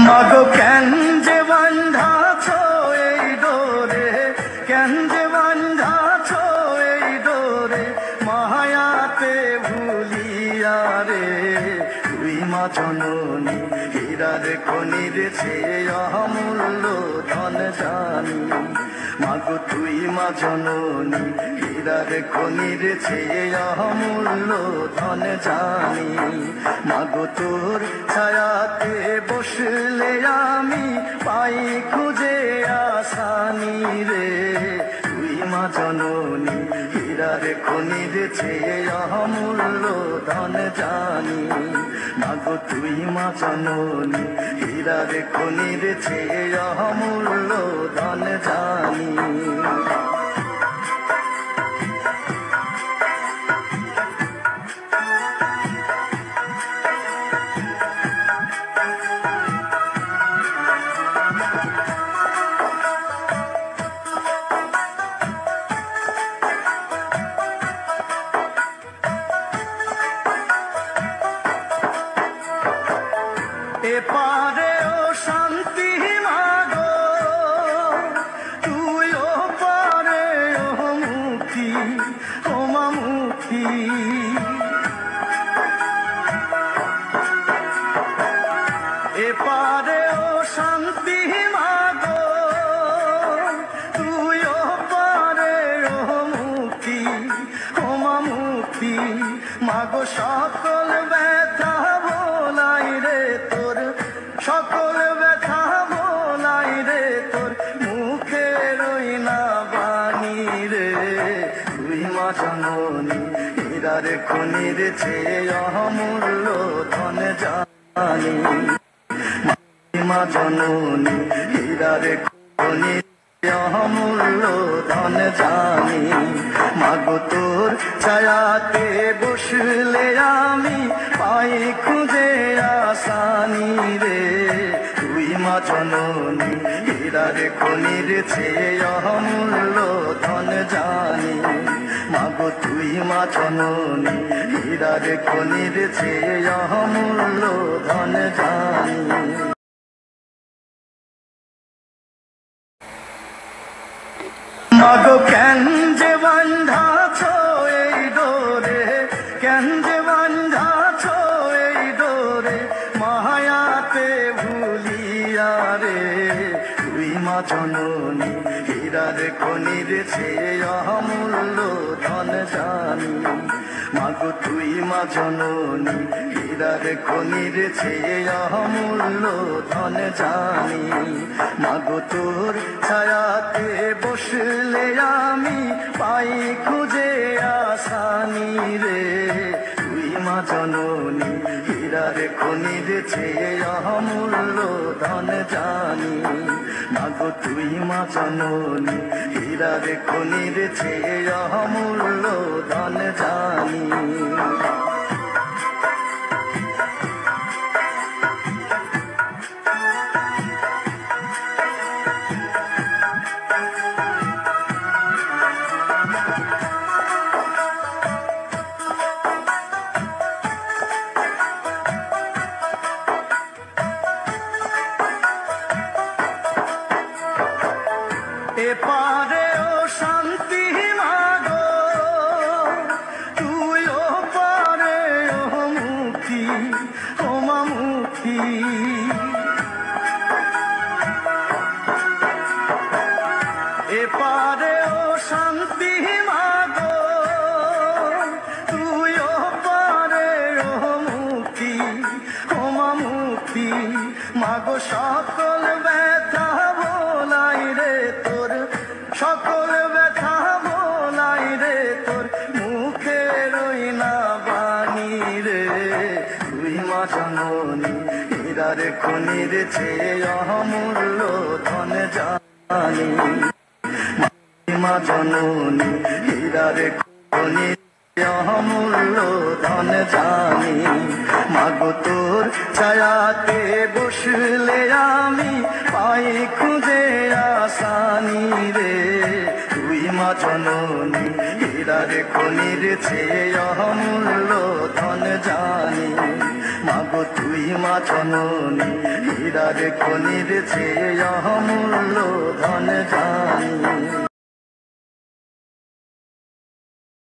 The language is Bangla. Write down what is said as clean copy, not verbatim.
মাগো কেন যে বান্ধাছ এই ডোরে, কেন যে বান্ধাছ এই ডোরে, মায়াতে ভুলিয়া রে। তুই মা জননী হীরার খনির চেয়ে অমূল্য ধন জানি। মাগো তুই মা জননী হীরার খনির চেয়ে অমূল্য ধন জানি। মাগো তোর ছায়াতে বসলে আমি পাই খুঁজে আসানি রে। তুই মা জননী হীরার খনির চেয়ে অমূল্য ধন জানি। মাগো তুই মা জননী হীরার খনির চেয়ে অমূল্য ধন জানি। এপারে ও শান্তি মাগো, তুই ও পারে ও মুক্তি, ও মা মুক্তি। এপারে ও শান্তি মাগো, তুই ও পারে ও মুক্তি, ও মা মুক্তি। মাগো সকল ব্যথা ভোলাই রে তোর, সকল ব্যথা ভোলাই রে তোর, মুখে রই না বাণী রে। তুই মা জননী হীরার খনির চেয়ে অমূল্য ধন জানি। মা জননী হীরার খনির অমূল্য ধন জানি। মাগো তোর ছায়াতে বসলে আমি পাই খুঁজে আসানি রে। তুই মা জননী হীরার খনির চেয়ে অমূল্য ধন জানি। মাগো তুই মা জননী হীরার খনির চেয়ে অমূল্য ধন জানি। মাগো কেন যে বান্ধাছ এই ডোরে, কেন যে বান্ধাছ এই ডোরে, মায়াতে ভুলিয়া রে। তুই মা জননী হীরার খনির চেয়ে অমূল্য ধন জানি। মাগো তুই মা জননী হীরার খনির চেয়ে অমূল্য ধন জানি। মাগো তোর ছায়াতে বসলে আমি পাই খুঁজে আসানি রে। তুই মা জননী হীরার খনির চেয়ে অমূল্য ধন জানি। মাগো তুই মা জননী হীরার খনির চেয়ে অমূল্য ধন জানি। এপারে ও শান্তি মাগো, তুই ও পারে ও মুক্তি, ও মা মুক্তি। এপারে ও শান্তি মাগো, তুই ও পারে ও মুক্তি, ও মা মুক্তি। মাগো সকল ব্যথা ভোলাই রে তোর, সকল ব্যথা ভোলাই রে তোর, মুখে রই না বাণী রে। তুই মা জননী হীরার খনির চেয়ে অমূল্য ধন জানি। মা জননী হীরার খনির অমূল্য ধন জানি। মাগো তোর ছায়াতে বসলে আমি পাই খুঁজে আসানি রে। তুই মা জননী হীরার খনির চেয়ে অমূল্য ধন জানি। মাগো তুই মা জননী হীরার খনির চেয়ে অমূল্য